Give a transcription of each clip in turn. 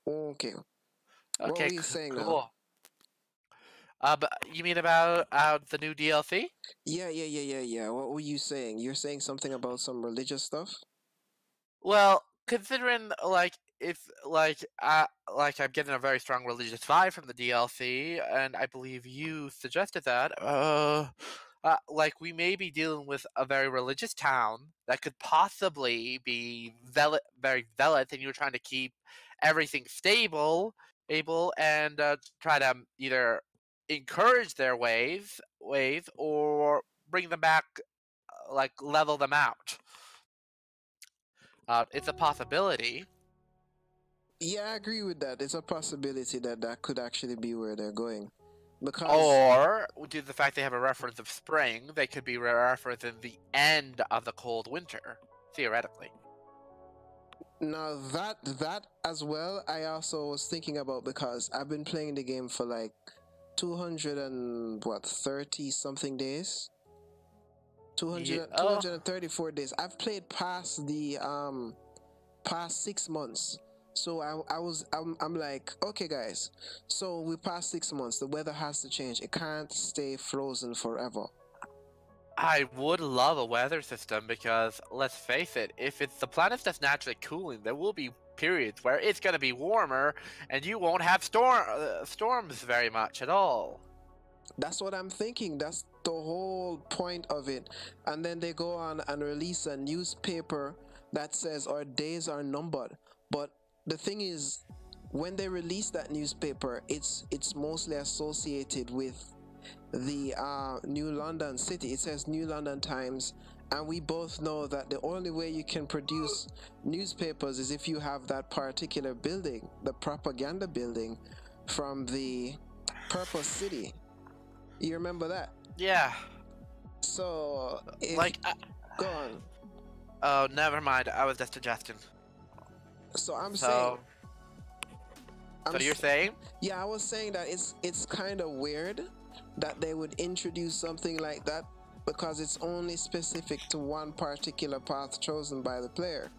Okay. What were Okay, you saying now? cool. But you mean about the new DLC? Yeah. What were you saying? You're saying something about some religious stuff? Well, considering if like I'm getting a very strong religious vibe from the DLC, and I believe you suggested that. Like we may be dealing with a very religious town that could possibly be very zealot, and you're trying to keep everything stable, and try to either encourage their ways, or bring them back, like level them out. It's a possibility. Yeah, I agree with that. It's a possibility that that could actually be where they're going. Because Or, due to the fact they have a reference of spring, they could be referencing the end of the cold winter, theoretically. now that as well, I also was thinking about because I've been playing the game for like 200 and what 30 something days. Yeah, 200, oh, 234 days. I've played past the past 6 months. So I'm like, okay guys, so we passed 6 months, the weather has to change, it can't stay frozen forever. I would love a weather system because, let's face it, if it's the planet that's naturally cooling, there will be periods where it's going to be warmer and you won't have storms very much at all. That's what I'm thinking. That's the whole point of it. And then they go on and release a newspaper that says our days are numbered. But the thing is, when they release that newspaper, it's mostly associated with the New London City. It says New London Times, and we both know that the only way you can produce newspapers is if you have that particular building, the propaganda building from the Purple City. You remember that? Yeah, So if like, go on. oh, never mind. I was just suggesting. So I'm saying So, I'm so you're s- saying? yeah, I was saying that it's kind of weird that they would introduce something like that because it's only specific to one particular path chosen by the player.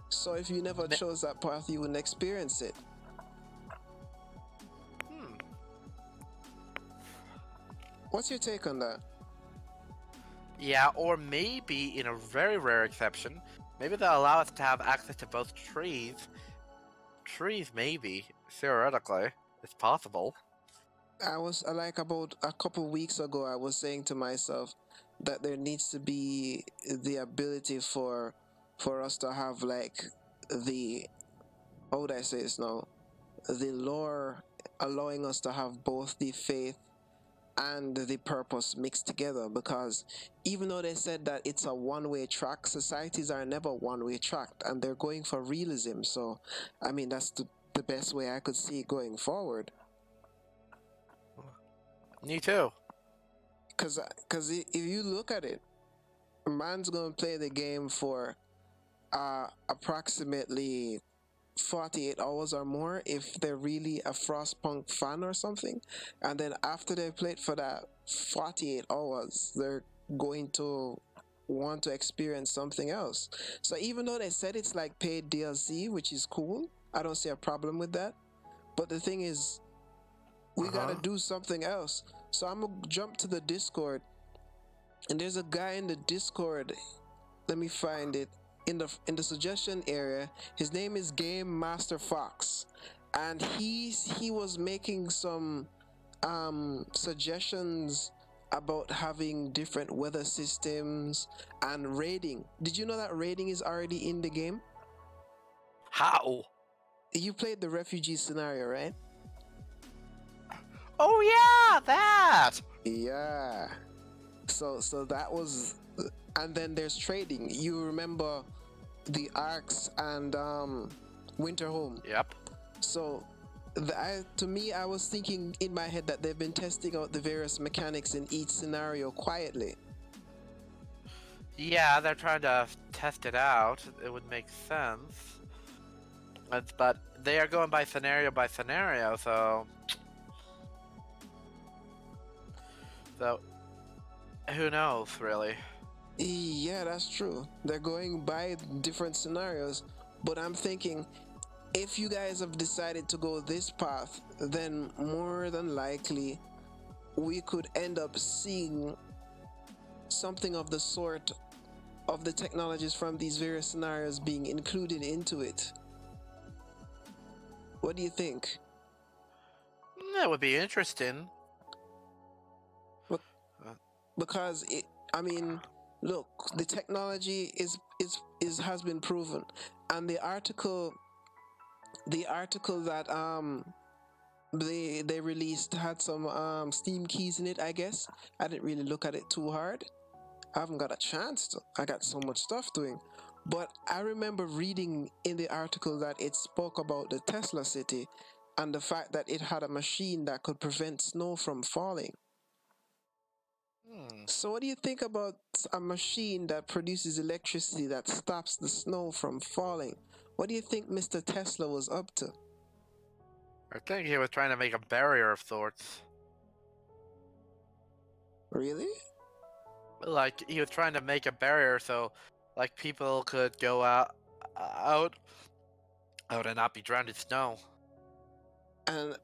So if you never chose that path, you wouldn't experience it. Hmm. What's your take on that? Yeah, or maybe in a very rare exception, maybe they'll allow us to have access to both trees. Trees, maybe. Theoretically, it's possible. I was like about a couple weeks ago, I was saying to myself that there needs to be the ability for us to have like the how would I say this now? The lore allowing us to have both the faith and the purpose mixed together because even though they said that it's a one-way track, societies are never one-way track and they're going for realism. So I mean that's the best way I could see it going forward. Me too. Because if you look at it, man's gonna play the game for approximately 48 hours or more if they're really a Frostpunk fan or something, and then after they played for that 48 hours they're going to want to experience something else. So even though they said it's like paid DLC, which is cool, I don't see a problem with that, but the thing is we Uh gotta huh. do something else. So I'm gonna jump to the Discord, and there's a guy in the Discord. Let me find it in the suggestion area. His name is Game Master Fox, and he was making some suggestions about having different weather systems and raiding. Did you know that raiding is already in the game? How? You played the refugee scenario, right? Oh yeah, that. Yeah. So that was, and then there's trading. You remember the Arcs and Winterhome. Yep. So to me, I was thinking in my head that they've been testing out the various mechanics in each scenario quietly. Yeah, they're trying to test it out. It would make sense. But they are going by scenario, so who knows, really? Yeah, that's true. They're going by different scenarios, but I'm thinking if you guys have decided to go this path, then more than likely we could end up seeing something of the sort of the technologies from these various scenarios being included into it. What do you think? That would be interesting. But Uh, because it, I mean, look, the technology is has been proven, and the article that they released had some Steam keys in it. I guess I didn't really look at it too hard. I haven't got a chance to. I got so much stuff doing. But I remember reading in the article that it spoke about the Tesla city and the fact that it had a machine that could prevent snow from falling. hmm. So, what do you think about a machine that produces electricity that stops the snow from falling? What do you think Mr. Tesla was up to? I think he was trying to make a barrier of sorts. Really? Like he was trying to make a barrier so, like people could go out, out and not be drowned in snow. And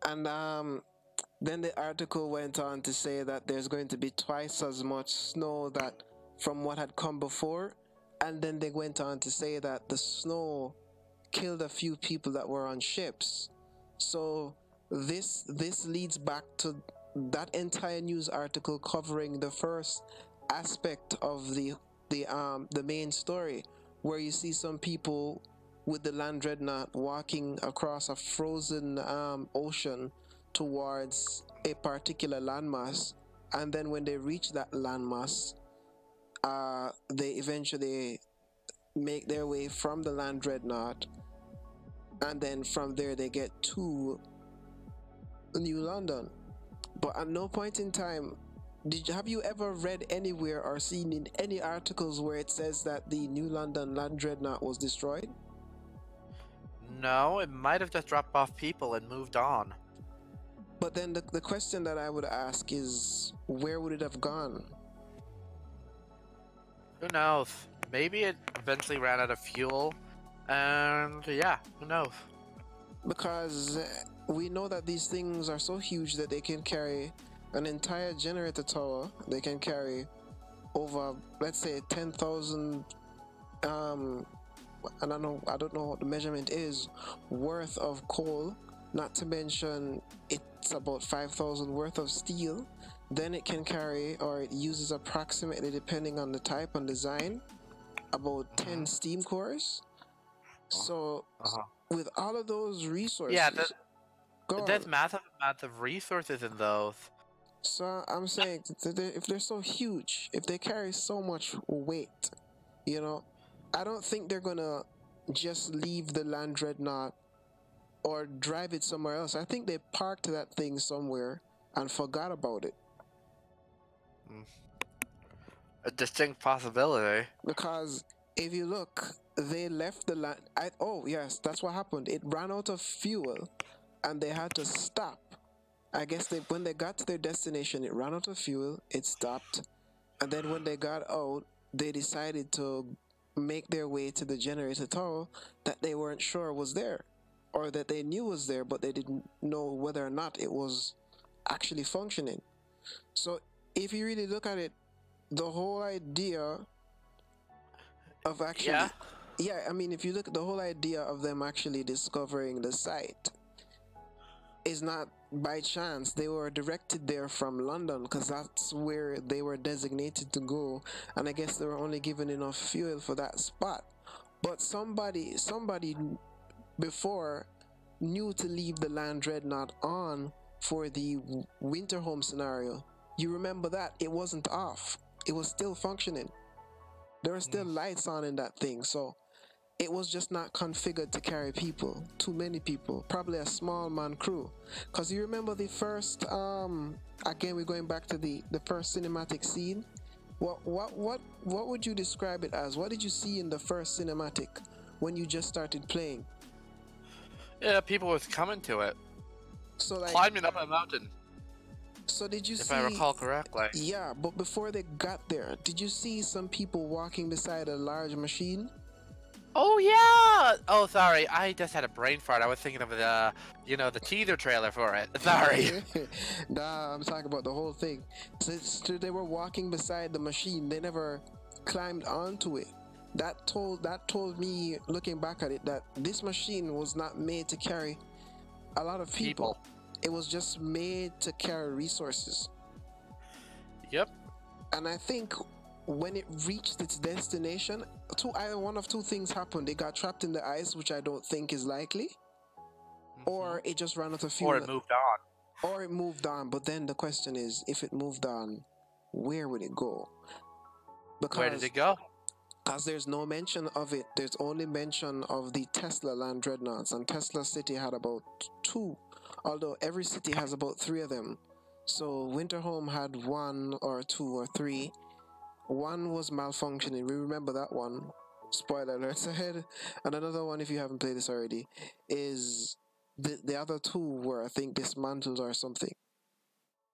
then the article went on to say that there's going to be twice as much snow that from what had come before, and then they went on to say that the snow killed a few people that were on ships. So this leads back to that entire news article covering the first aspect of the main story, where you see some people with the land dreadnought walking across a frozen ocean towards a particular landmass, and then when they reach that landmass, they eventually make their way from the land dreadnought, and then from there they get to New London. But at no point in time have you ever read anywhere or seen in any articles where it says that the New London land dreadnought was destroyed? No, it might have just dropped off people and moved on. But then the question that I would ask is, where would it have gone? Who knows? Maybe it eventually ran out of fuel, and yeah, who knows? Because we know that these things are so huge that they can carry an entire generator tower. They can carry over, let's say, 10,000 and I don't know what the measurement is, worth of coal, not to mention it's about 5,000 worth of steel. Then it can carry, or it uses approximately, depending on the type and design, about 10 steam cores. So with all of those resources, yeah, there's massive amounts of resources in those. So I'm saying, if they're so huge, if they carry so much weight, you know, I don't think they're gonna just leave the land dreadnought or drive it somewhere else. I think they parked that thing somewhere and forgot about it. A distinct possibility. Because if you look, they left the land. Oh yes, that's what happened. It ran out of fuel, and they had to stop. I guess when they got to their destination, it ran out of fuel. It stopped, and then when they got out, they decided to make their way to the generator tower that they weren't sure was there, or that they knew was there, but they didn't know whether or not it was actually functioning. So if you really look at it, the whole idea of actually, yeah, I mean, if you look at the whole idea of them actually discovering the site is not by chance. They were directed there from London because that's where they were designated to go, and I guess they were only given enough fuel for that spot. But somebody before knew to leave the land dreadnought on for the winter home scenario. You remember that it wasn't off, it was still functioning. There were still lights on in that thing, so it was just not configured to carry people, too many people, probably a small man crew. Because you remember the first, again, we're going back to the first cinematic scene. What would you describe it as? What did you see in the first cinematic when you just started playing? Yeah, people was coming to it. So like climbing up a mountain. So did you if see? I recall correctly. Yeah, but before they got there, did you see some people walking beside a large machine? Oh yeah! Oh, sorry. I just had a brain fart. I was thinking of the, the teaser trailer for it. Sorry. Nah, I'm talking about the whole thing. Since they were walking beside the machine, they never climbed onto it. That told me, looking back at it, that this machine was not made to carry a lot of people. It was just made to carry resources. Yep. And I think when it reached its destination, one of two things happened. It got trapped in the ice, which I don't think is likely, or it just ran out of fuel. Or it moved on. Or it moved on. But then the question is, if it moved on, where would it go? Where did it go? Because there's no mention of it. There's only mention of the Tesla land dreadnoughts, and Tesla City had about 2, although every city has about 3 of them. So Winterhome had 1 or 2 or 3. One was malfunctioning. We remember that one. Spoiler alerts ahead. And another one, if you haven't played this already, is the other 2 were, I think, dismantled or something.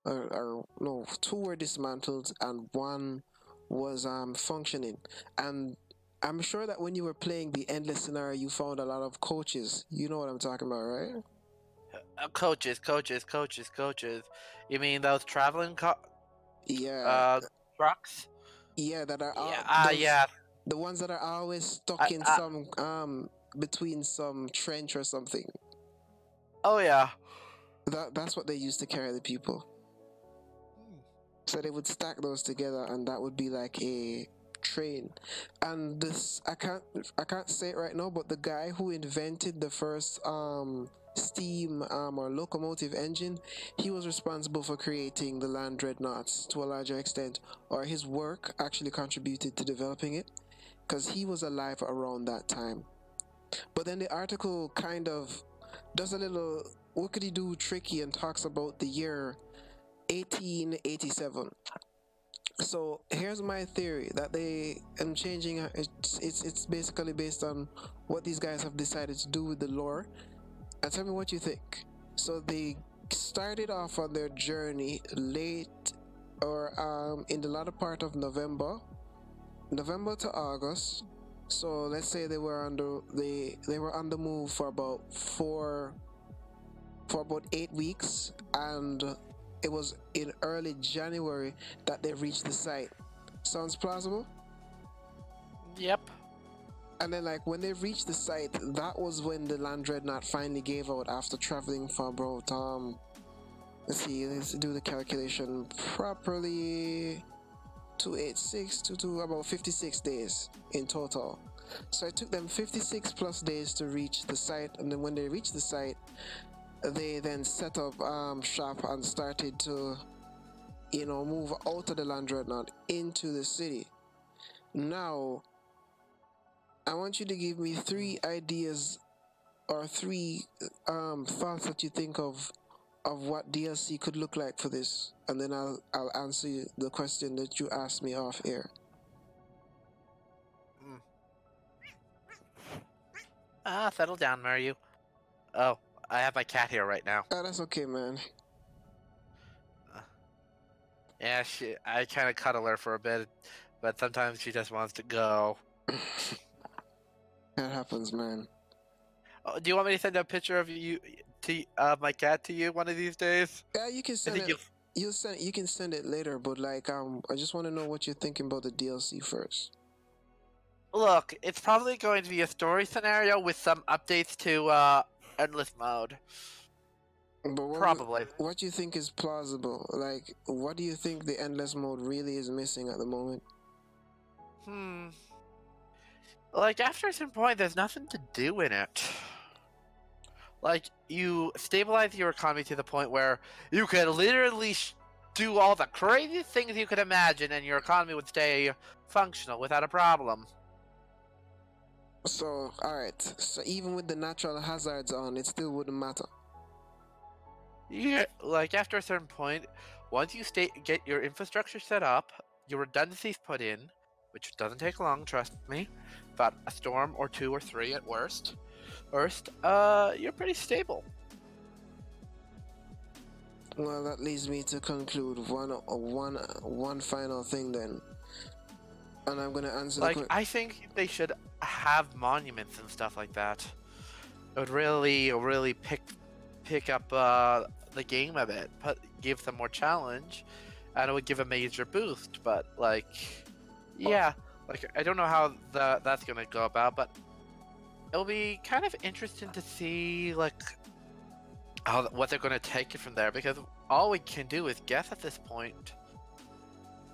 Or no, 2 were dismantled and 1 was functioning. And I'm sure that when you were playing the endless scenario, you found a lot of coaches. You know what I'm talking about, right? Coaches. You mean those traveling trucks? Yeah, that are yeah. The ones that are always stuck in some between some trench or something. Oh yeah. That's what they used to carry the people. So they would stack those together, and that would be like a train. And this, I can't say it right now, but the guy who invented the first steam or locomotive engine, he was responsible for creating the land dreadnoughts to a larger extent, or his work actually contributed to developing it, because he was alive around that time. But then the article kind of does a little whoopity-doo tricky and talks about the year 1887. So here's my theory that I'm changing. It's basically based on what these guys have decided to do with the lore. And tell me what you think. So they started off on their journey late, or in the latter part of November to August. So let's say they were on the move for about 8 weeks, and it was in early January that they reached the site. Sounds plausible? Yep. And then, like, when they reached the site, that was when the land dreadnought finally gave out after traveling for about let's do the calculation properly. 286 to about 56 days in total. So it took them 56 plus days to reach the site, and then when they reached the site, they then set up shop and started to, move out of the land dreadnought into the city. Now, I want you to give me 3 ideas or 3 thoughts that you think of what DLC could look like for this, and then I'll answer the question that you asked me off air. Settle down, Mario. Oh, I have my cat here right now. Oh, that's okay, man. Yeah, I kind of cuddle her for a bit, but sometimes she just wants to go. That happens, man. Oh, do you want me to send a picture of my cat to you one of these days? Yeah, you can send it. You can send it later, but like I just want to know what you're thinking about the DLC first. Look, it's probably going to be a story scenario with some updates to endless mode. But probably. What do you think is plausible? Like, what do you think the endless mode really is missing at the moment? Like, after a certain point, there's nothing to do in it. Like, you stabilize your economy to the point where you can literally do all the craziest things you could imagine, and your economy would stay functional without a problem. So, alright. So even with the natural hazards on, it still wouldn't matter. Yeah, like, after a certain point, once you get your infrastructure set up, your redundancies put in, which doesn't take long, trust me, about a storm or 2 or 3 at worst, you're pretty stable. Well, that leads me to conclude one final thing then. And I'm gonna answer I think they should have monuments and stuff like that. It would really pick up the game a bit, give them more challenge, and it would give a major boost. But like, yeah, like I don't know how that's gonna go about, but it'll be kind of interesting to see like what they're gonna take it from there, because all we can do is guess at this point.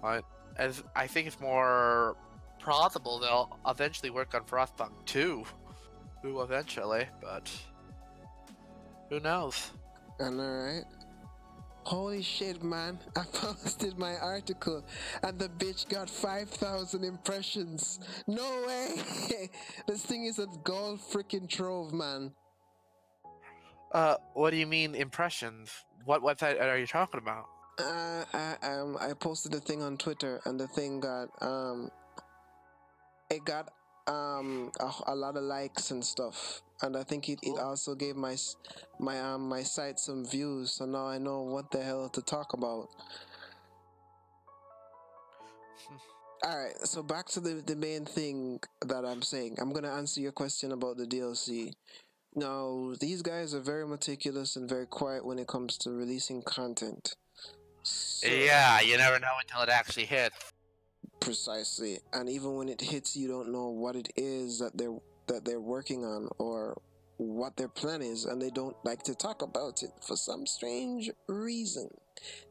Right? As I think it's more plausible they'll eventually work on Frostpunk 2. Who eventually, but who knows? I know, right? Holy shit, man. I posted my article and the bitch got 5,000 impressions. No way! This thing is a gold freaking trove, man. What do you mean impressions? What website are you talking about? I posted the thing on Twitter and the thing got, it got, a lot of likes and stuff. And I think it also gave my site some views, so now I know what the hell to talk about. Alright, so back to the main thing that I'm saying. I'm gonna answer your question about the DLC. Now, these guys are very meticulous and very quiet when it comes to releasing content. So, yeah, you never know until it actually hits. Precisely. And even when it hits, you don't know what it is that they're working on or what their plan is, and they don't like to talk about it for some strange reason.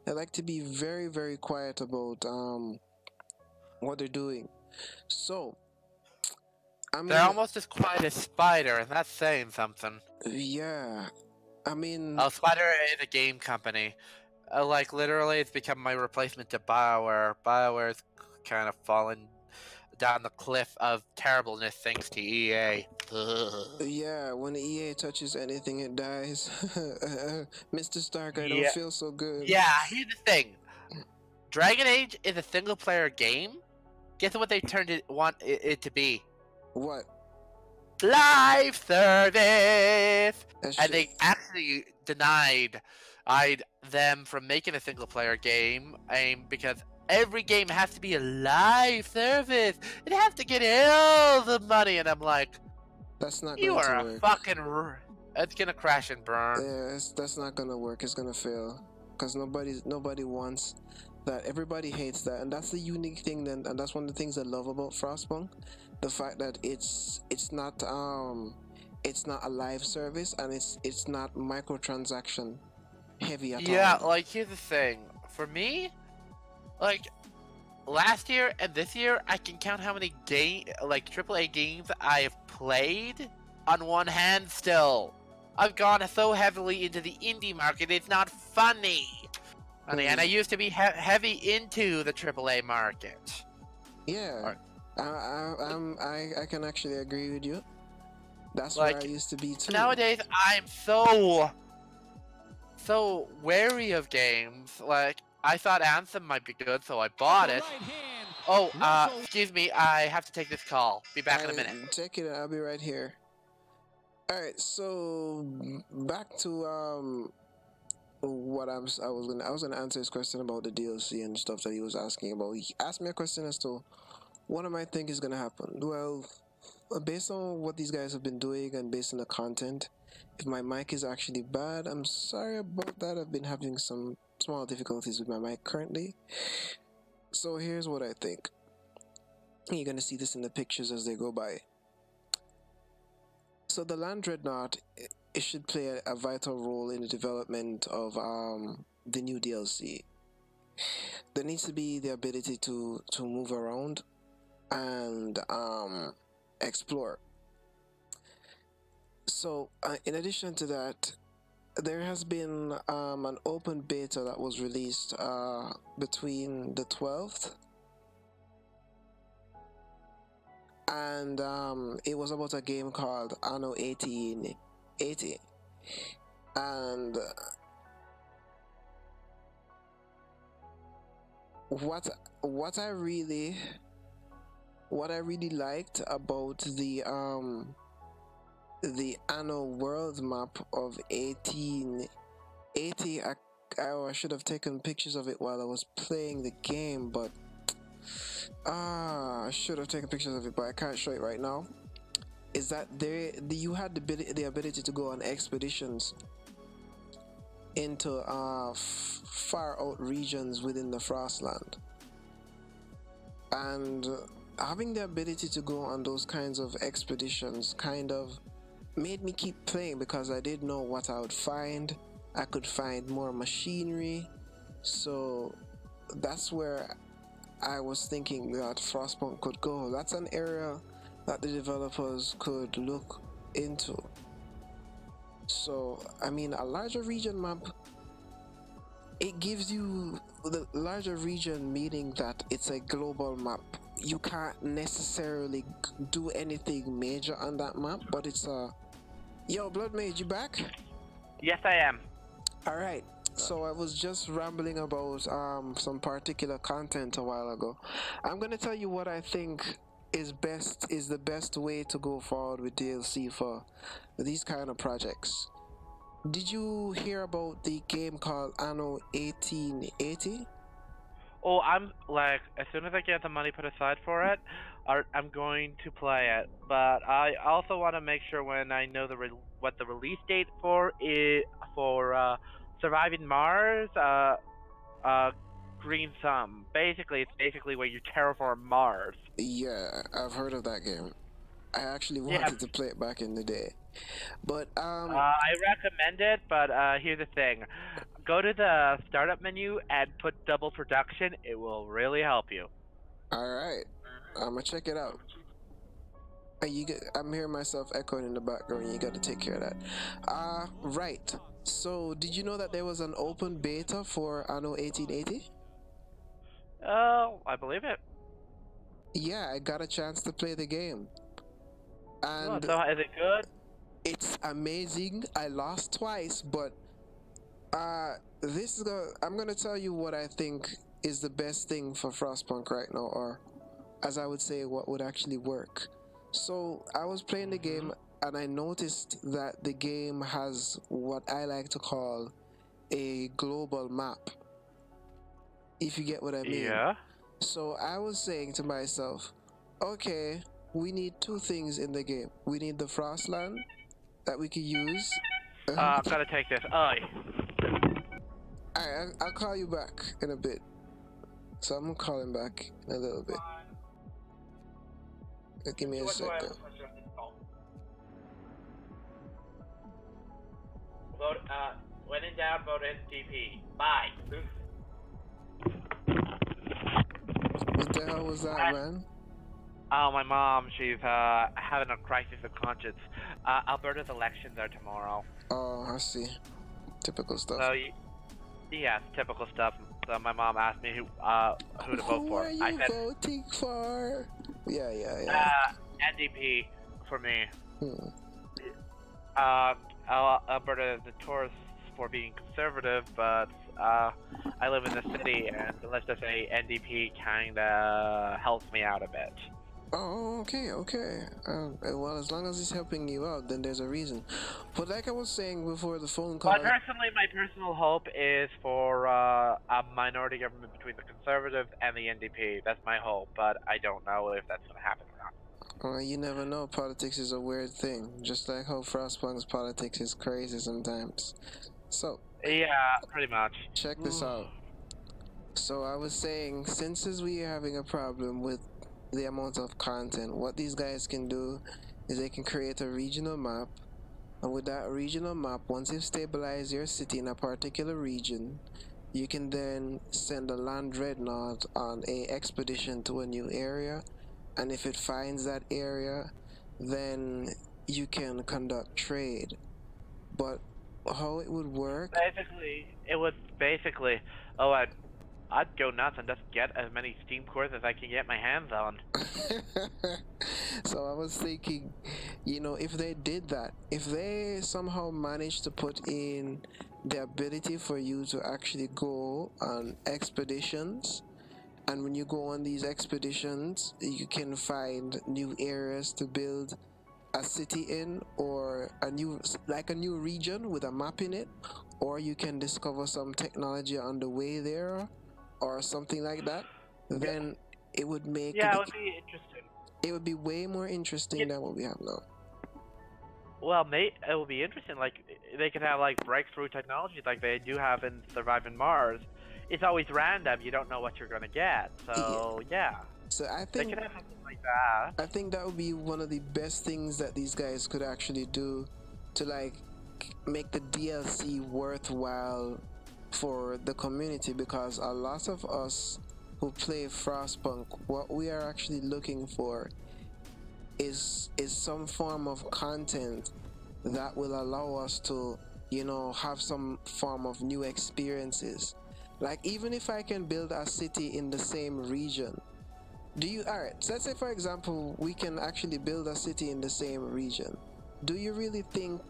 They like to be very, very quiet about what they're doing. So I mean, they're almost as quiet as Spider, and that's saying something. Yeah, I mean, Spider is a game company. Like literally, it's become my replacement to BioWare. BioWare's kind of fallen down the cliff of terribleness thanks to EA. yeah, when EA touches anything, it dies. Mr. Stark, I don't Yeah. feel so good. Yeah, here's the thing. Dragon Age is a single-player game. Guess what they turned it to be? What? Live service! That's And they actually denied them from making a single-player game because every game has to be a live service. It has to get all the money, and I'm like, that's not you going to are work. a fucking. It's gonna crash and burn. Yeah, that's not gonna work. It's gonna fail because nobody wants that. Everybody hates that, and that's the unique thing. Then, and that's one of the things I love about Frostpunk, the fact that it's not a live service, and it's not microtransaction heavy at all. Yeah, like here's the thing. For me, like last year and this year, I can count how many AAA games I have played on one hand. Still, I've gone so heavily into the indie market. It's not funny. And I used to be heavy into the AAA market. Yeah, I can actually agree with you. That's where I used to be too. Nowadays, I'm so wary of games. Like, I thought Anthem might be good, so I bought it. Oh, excuse me, I have to take this call. Be back in a minute. Take it, I'll be right here. Alright, so back to what I was gonna answer his question about the DLC and stuff that he was asking about. He asked me a question as to what am I think is gonna happen. Well, based on what these guys have been doing and based on the content, if my mic is actually bad, I'm sorry about that. I've been having some small difficulties with my mic currently. So here's what I think. You're gonna see this in the pictures as they go by. So the Land Dreadnought, it should play a vital role in the development of the new DLC. There needs to be the ability to move around and explore. So in addition to that, there has been an open beta that was released between the 12th and it was about a game called Anno 1880, and what I really liked about the Anno world map of 1880, I should have taken pictures of it while I was playing the game, but I should have taken pictures of it, but I can't show it right now. is that you had the ability to go on expeditions into far out regions within the Frostland, and having the ability to go on those kinds of expeditions kind of made me keep playing because I didn't know what I would find. I could find more machinery, so that's where I was thinking that Frostpunk could go. That's an area that the developers could look into. So, I mean, a larger region map, it gives you the larger region, meaning that it's a global map. You can't necessarily do anything major on that map, but it's a... Yo, Blood Mage, you back? Yes, I am. All right. So I was just rambling about some particular content a while ago. I'm gonna tell you what I think is the best way to go forward with DLC for these kind of projects. Did you hear about the game called Anno 1880? Oh, I'm like, as soon as I get the money put aside for it, I'm going to play it. But I also want to make sure when I know what the release date for is for Surviving Mars, Green Thumb. Basically, it's basically where you terraform Mars. Yeah, I've heard of that game. I actually Yeah. wanted to play it back in the day. But I recommend it, but here's the thing. Go to the startup menu and put double production. It will really help you. all right, I'm gonna check it out. I'm hearing myself echoing in the background. You got to take care of that. Right. So, did you know that there was an open beta for Anno 1880? Oh, I believe it. Yeah, I got a chance to play the game, Oh, and so is it good? it's amazing. I lost twice, but I'm gonna tell you what I think is the best thing for Frostpunk right now, or as I would say, what would actually work. So I was playing the game and I noticed that the game has what I like to call a global map, if you get what I mean. Yeah. So I was saying to myself, okay, we need two things in the game. We need the Frostland that we could use. I'm gonna take this. Alright. Alright, I'll call you back in a bit. So I'm calling back in a little bit. Give me a second. Vote, when in doubt, vote SDP. Bye. What the hell was that, man? Oh, my mom, she's having a crisis of conscience. Alberta's elections are tomorrow. Oh, I see. Typical stuff. So, yeah, typical stuff. So my mom asked me who to vote for. Who are you voting for? Yeah. NDP for me. Hmm. Alberta is notorious for being conservative, but I live in the city, and let's just say NDP kinda helps me out a bit. Oh, okay. Well, as long as it's helping you out, then there's a reason. But like I was saying before the phone call... But personally, my personal hope is for a minority government between the Conservatives and the NDP. That's my hope, but I don't know if that's going to happen or not. Well, you never know. Politics is a weird thing. Just like how Frostpunk's politics is crazy sometimes. So... Yeah, pretty much. Check this out. So I was saying, since we are having a problem with the amount of content, what these guys can do is they can create a regional map, and with that regional map, once you've stabilized your city in a particular region, you can then send a land dreadnought on a expedition to a new area, and if it finds that area, then you can conduct trade. But how it would work? Basically, oh, I'd go nuts and just get as many Steam cores as I can get my hands on. So I was thinking, you know, if they did that, if they somehow managed to put in the ability for you to actually go on expeditions, and when you go on these expeditions, you can find new areas to build a city in, or a new region with a map in it, or you can discover some technology on the way there, or something like that, then it would make it would be interesting. It would be way more interesting than what we have now. Well, it will be interesting. Like they could have like breakthrough technology, like they do have in Surviving Mars. It's always random. You don't know what you're gonna get. Yeah. So yeah, So they could have something like that. I think that would be one of the best things that these guys could actually do to like make the DLC worthwhile for the community, because a lot of us who play Frostpunk, what we are actually looking for is some form of content that will allow us to, you know, have some form of new experiences. Like even if I can build a city in the same region, do you, all right, so let's say for example we can actually build a city in the same region. Do you really think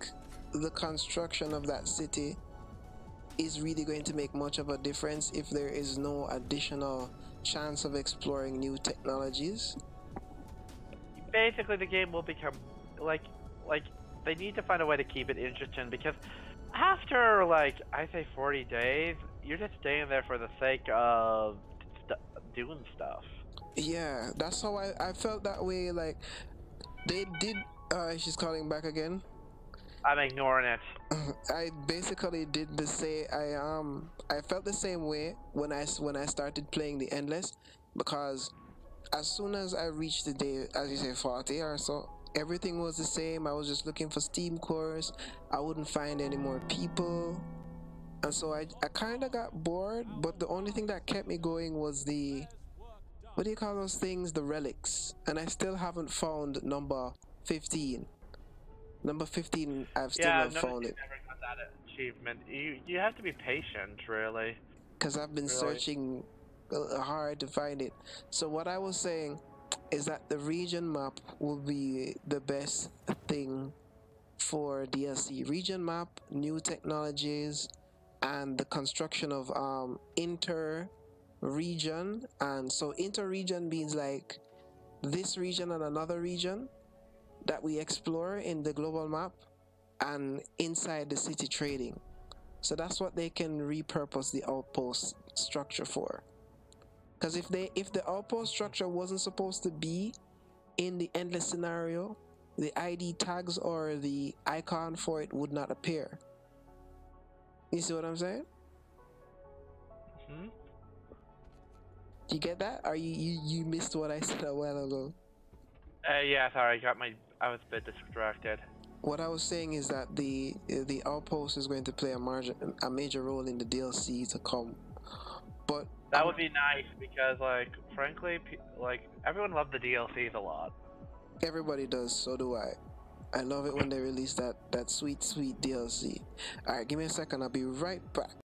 the construction of that city is really going to make much of a difference if there is no additional chance of exploring new technologies? Basically, the game will become like like they need to find a way to keep it interesting, because after like I say 40 days, you're just staying there for the sake of doing stuff. Yeah, that's how I felt that way. Like they did. She's calling back again. I'm ignoring it. I basically did the same. I felt the same way when I started playing the endless, because as soon as I reached the day, as you say, 40 or so, everything was the same. I was just looking for Steam cores. I wouldn't find any more people, and so I kind of got bored. But the only thing that kept me going was the, what do you call those things, the relics, and I still haven't found number 15. Number 15, I've still Yeah, not notice found you it, never got that achievement. You have to be patient, really. because I've been Really. searching hard to find it. So what I was saying is that the region map will be the best thing for DLC. Region map, new technologies, and the construction of inter region. And so inter region means like this region and another region that we explore in the global map, and inside the city trading. So that's what they can repurpose the outpost structure for. Because if the outpost structure wasn't supposed to be in the endless scenario, the ID tags or the icon for it would not appear. You see what I'm saying? Hmm? Do you get that? Or you missed what I said a while ago? Yeah, sorry, I was a bit distracted. What I was saying is that the outpost is going to play a major role in the DLC to come. But That would be nice, because, like, frankly, like everyone loved the DLCs a lot. everybody does, so do I. I love it when they release that sweet DLC. All right, give me a second. I'll be right back.